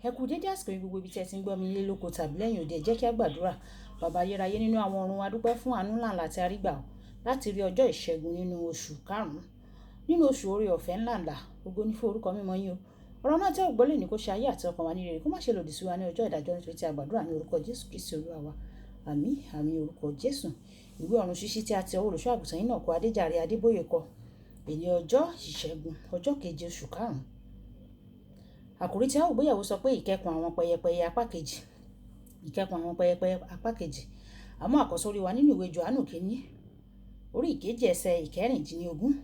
Ẹ kú dédé àsìkò yìí gbogbo ibi tí ẹ ti ń gbọ́ mi nílé lóko tàbí lẹ́yìn òde. Ẹ jẹ́ kí a gbàdúrà. Bàbá ayérayé nínú àwọn ọ̀run, a dúpẹ́ fún àánú ńláńlá tí a rí gbà láti rí ọjọ́ ìṣẹ́gun nínú oṣù karùn-ún, nínú oṣù oore ọ̀fẹ́ ńláńlá. Ògo ní fún orúkọ mímọ́ yín o. Ọ̀rọ̀ náà tí a gbọ́ lè ní kó ṣe ayé àti ọkàn wa ní rere, kó má ṣe lòdì sí wa ní ọjọ́ ìdájọ́, nítorí tí a gbàdúrà ní orúkọ Jésù Kristi Olúwa wa. Àmín, àmín orúkọ Jésù. Ìwé ọ̀run ṣíṣí tí a ti ọwọ́ olùṣọ́ àgùntàn yín náà kọ Adéjàre Adébóyè kọ. Èní ọjọ́ ìṣẹ́gun, ọjọ́ keje oṣù karùn-ún. Àkòrí tí a ó gbéyẹ̀wò sọ pé ìkẹkùn àwọn pẹyẹpẹyẹ apá kejì. Ìkẹkùn àwọn pẹyẹpẹyẹ apá kejì. Àmọ́ àkọ́sórí wa nínú ìwé Jòhánù kínní orí ìkejì ẹsẹ̀ ìkẹrìndínlógún.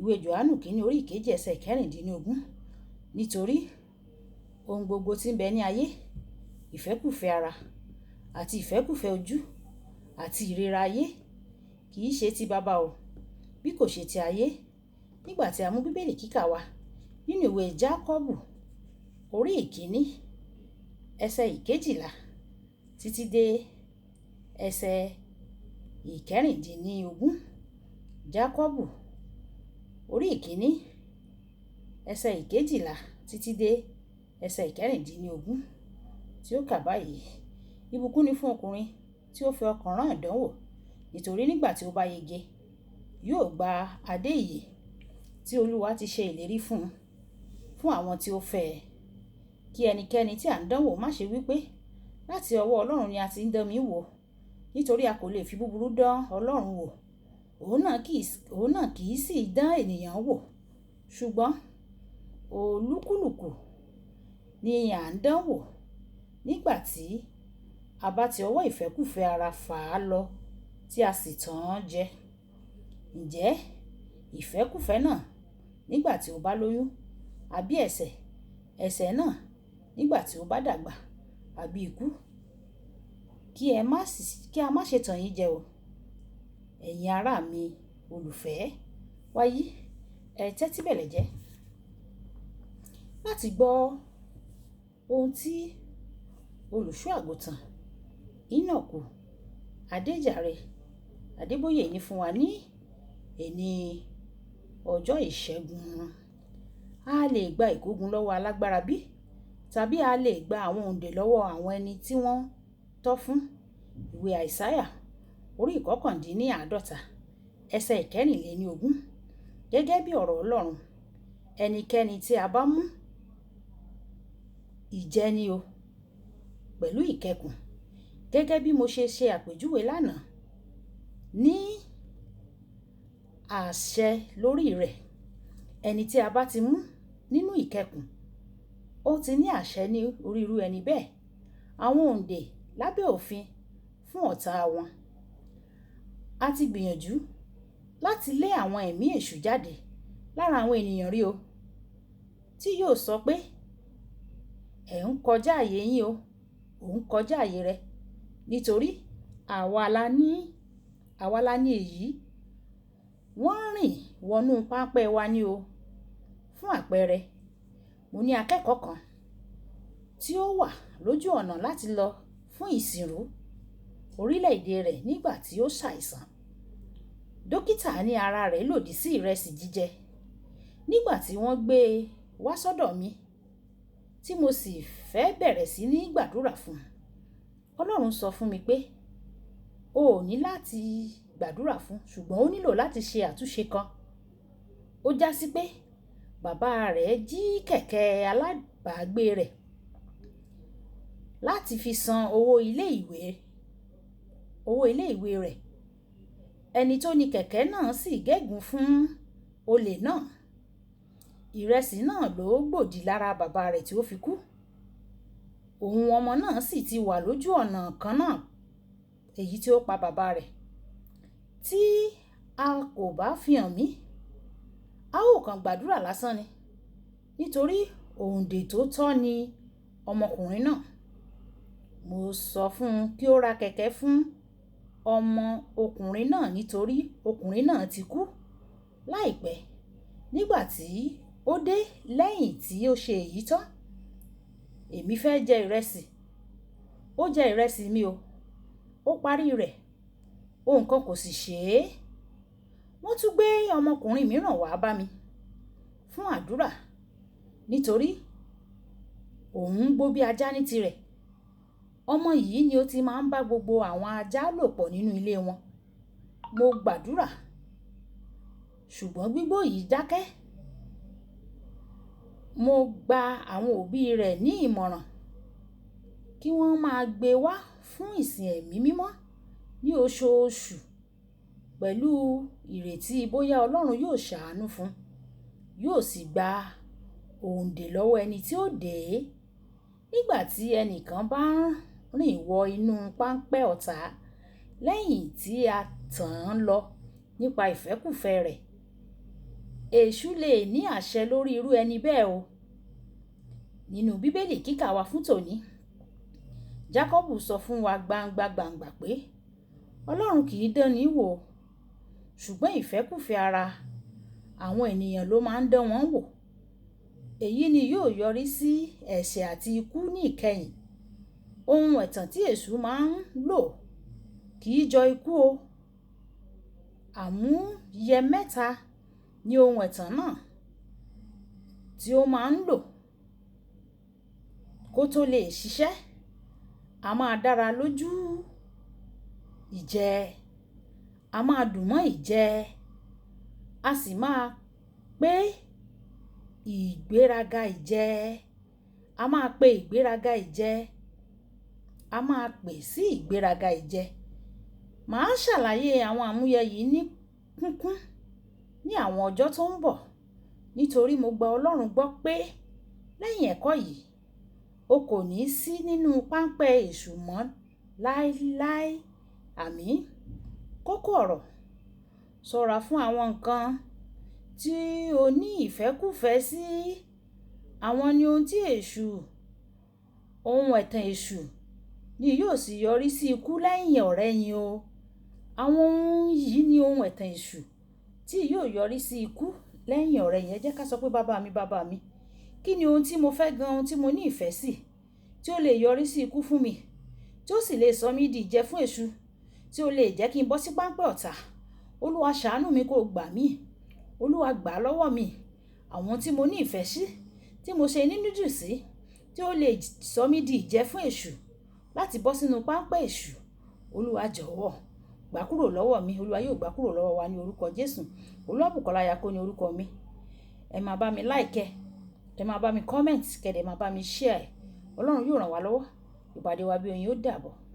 Ìwé Jòhánù kínní orí ìkejì ẹsẹ̀ ìkẹrìndínlógún. Nítorí ohun gbogbo tí ń bẹ ní ayé, ìfẹ́kùfẹ́ ara àti ìfẹ́kùfẹ́ ojú àti ìrera ayé kì í ṣe ti baba o, bí kò ṣe ti ayé. Nígbà tí a mú bíbélì kíkà wa nínú ìwé Jákọ́bù orí ìkíní ẹsẹ̀ ìkejìlá títí dé ẹsẹ̀ ìkẹrìndínlógún. Jákọ́bù orí ìkíní ẹsẹ̀ ìkejìlá títí dé ẹsẹ̀ ìkẹrìndínlógún, tí ó kà báyìí: ìbùkún ni fún ọkùnrin tí ó fi ọkàn rán ìdánwò, nítorí nígbà tí ó bá yege yóò gba adé ìyè tí Olúwa ti ṣe ìlérí fún àwọn tí ó fẹ́ ẹ. Kí ẹnikẹ́ni tí à ń dánwò má ṣe wípé láti ọwọ́ Ọlọ́run ni a ti ń dán mi wò, nítorí a kò lè fi búburú dán Ọlọ́run wò. Òun náà kì í sì dán ènìyàn wò, ṣùgbọ́n olúkúlùkù ni à ń dánwò nígbà tí a bá ti ọwọ́ ìfẹ́kùfẹ́ ara fà á lọ tí a sì tàn án jẹ. Ǹjẹ́ ìfẹ́kùfẹ́ náà nígbà tí ó bá lóyún àbí ẹ̀ṣẹ̀ náà nígbà tí ó bá dàgbà àbí ikú? Kí a má ṣe tàn yín jẹ o, ẹ̀yin ará mi olùfẹ́. Wàyí, ẹ tẹ́tí bẹ̀lẹ̀ jẹ́ láti gbọ́ ohun tí olùṣọ́ àgùntàn Énọ́kù Adéjàre Adébóyè ní fún wa ní èní ọjọ́ ìṣẹ́gun. A lè gba ìkógun lọ́wọ́ alágbára bí? Tàbí a lè gba àwọn òǹdè lọ́wọ́ àwọn ẹni tí wọ́n tọ́ fún? Ìwé Àìsáyà orí ìkọkàndínláàádọ́ta ẹsẹ̀ ìkẹrìnlélógún. Gẹ́gẹ́ bí ọ̀rọ̀ Ọlọ́run, ẹnikẹ́ni tí a bá mú ìjẹni o pẹ̀lú ìkẹkùn, gẹ́gẹ́ bí mo ṣe àpèjúwe lánàá, ní àṣẹ lórí rẹ̀. Ẹni tí a bá ti mú nínú ìkẹkùn, ó ti ní àṣẹ ní orí irú ẹni bẹ́ẹ̀. Àwọn òǹdè lábẹ́ òfin fún ọ̀tá wọn. A ti gbìyànjú láti lé àwọn ẹ̀mí èṣù jáde lára àwọn ènìyàn rí o, tí yóò sọ pé ẹ̀ ń kọjá àyè yín o, ò ń kọjá àyè rẹ, nítorí àwa la ní èyí. Wọ́n rìn wọnú páńpẹ́ wa ní o. Fún àpẹẹrẹ, mo ní akẹ́kọ̀ọ́ kan tí ó wà lójú ọ̀nà láti lọ fún ìsìnrú orílẹ̀-èdè rẹ̀ nígbà tí ó ṣàìsàn. Dókítà ní ara rẹ̀ lòdì sí ìrẹsì jíjẹ. Nígbà tí wọ́n gbé e wá sọ́dọ̀ mi, tí mo sì fẹ́ bẹ̀rẹ̀ sí ní gbàdúrà fún un, Ọlọ́run sọ fún mi pé o ò ní láti gbàdúrà fún, ṣùgbọ́n ó nílò láti ṣe àtúnṣe kan. Ó já sí pé bàbá rẹ̀ jí kẹ̀kẹ́ alábàágbé rẹ̀ láti fi san owó ilé ìwé rẹ̀. Ẹni tó ní kẹ̀kẹ́ náà sì gégùn fún olè náà. Ìrẹsì náà ló gbòdì lára bàbá rẹ̀ tí ó fi kú. Òun ọmọ náà sì ti wà lójú ọ̀nà kan náà, èyí tí ó pa bàbá rẹ̀. Tí a kò bá fi hàn mí, a ó kàn gbàdúrà lásán ni, nítorí òǹdè tó tọ́ ni ọmọkùnrin náà. Mo sọ fún un kí ó ra kẹ̀kẹ́ fún ọmọ ọkùnrin náà, nítorí ọkùnrin náà ti kú láìpẹ́. Nígbà tí ó dé lẹ́yìn tí ó ṣe èyí tán, èmi fẹ́ jẹ ìrẹsì. Ó jẹ ìrẹsì mi o, ó parí rẹ̀, ohun kan kò sì ṣe é. Wọ́n tún gbé ọmọkùnrin mìíràn wá bá mi fún àdúrà, nítorí òun ń gbó bí ajá ní tirẹ̀. Ọmọ yìí ni ó ti máa ń bá gbogbo àwọn ajá lò pọ̀ nínú ilé wọn. Mo gbàdúrà, ṣùgbọ́n gbígbó yìí dákẹ́. Mo gba àwọn òbí rẹ̀ ní ìmọ̀ràn kí wọ́n máa gbé wá fún ìsìn ẹ̀mí mímọ́ ní oṣooṣù pẹ̀lú ìrètí bóyá Ọlọ́run yóò ṣàánú fún, yóò sì gba òǹdè lọ́wọ́ ẹni tí ó dè é. Nígbà tí ẹnìkan bá ń rìn wọ inú páńpẹ́ ọ̀tá lẹ́yìn tí a tàn án lọ nípa ìfẹ́kúfẹ̀ẹ́ rẹ̀, èṣù lè ní àṣẹ lórí irú ẹni bẹ́ẹ̀ o. Nínú Bíbélì kíkà wa fún tòní, Jákọ́bù sọ fún wa gbangba gbangba pé Ọlọ́run kì í dán ni wò, ṣùgbọ́n ìfẹ́kúfẹ̀ẹ́ ara àwọn ènìyàn ló máa ń dán wọn wò. Èyí ni yóò yọrí sí ẹ̀ṣẹ̀ àti ikú ní ìkẹyìn. Ohun ẹ̀tàn tí èṣù máa ń lò kì í jọ ikú o. Àmúyẹ mẹ́ta ni ohun ẹ̀tàn náà tí ó máa ń lò kó tó lè ṣiṣẹ́. A máa dára lójú ìjẹ, a máa dùn mọ́ ìjẹ, a sì máa pé ìgbéraga ìjẹ, a máa pe ìgbéraga ìjẹ, a máa pè sí ìgbéraga ìjẹ. Màá ṣàlàyé àwọn àmúyẹ yìí ní kúnkún ní àwọn ọjọ́ tó ń bọ̀, nítorí mo gba Ọlọ́run gbọ́ pé lẹ́yìn ẹ̀kọ́ yìí, o kò ní sí nínú páńpẹ́ èṣù mọ́ láéláé. Àmín. Kókó ọ̀rọ̀: ṣọ́ra fún àwọn nǹkan tí o ní ìfẹ́kúfẹ̀ẹ́ sí. Àwọn ni ohun tí èṣù, ohun ẹ̀tàn èṣù ni yóò sì yọrí sí ikú lẹ́yìn ọ̀rẹ̀yìn o. Àwọn ohun yìí ni ohun ẹ̀tàn èṣù tí yóò yọrí sí ikú lẹ́yìn ọ̀rẹ̀yìn. Ẹ jẹ́ ká sọ pé bàbá mi, kí ni ohun tí mo fẹ́ gan, ohun tí mo ní ìfẹ́ sí tí ó lè yọrí sí ikú fún mi, tí ó sì lè sọ mí di ìjẹ fún èṣù, tí ó lè jẹ́ kí n bọ́ sí páńpẹ́ ọ̀tá. Olúwa ṣàánú mi, kó gbà mí. Olúwa gbà lọ́wọ́ mi. Àwọn tí mo ní ìfẹ́ sí, tí mo ṣe nínú jù sí, tí ó lè sọ mí di ìjẹ fún èṣù láti bọ́ sínú páńpẹ́ èṣù. Olúwa jọ̀wọ́ gbà kúrò lọ́wọ́ mi. Olúwa yóò gbà kúrò lọ́wọ́ wa ní orúkọ Jésù. Olúwabùkọ́lá Ayako ní orúkọ mi. Ẹ máa bá mi like, ẹ máa bá mi comment, kẹ̀dẹ̀ máa bá mi share. Ọlọ́run yóò ràn wá lọ́wọ́. Ìpàdé wa bí oyin ó dàbọ̀.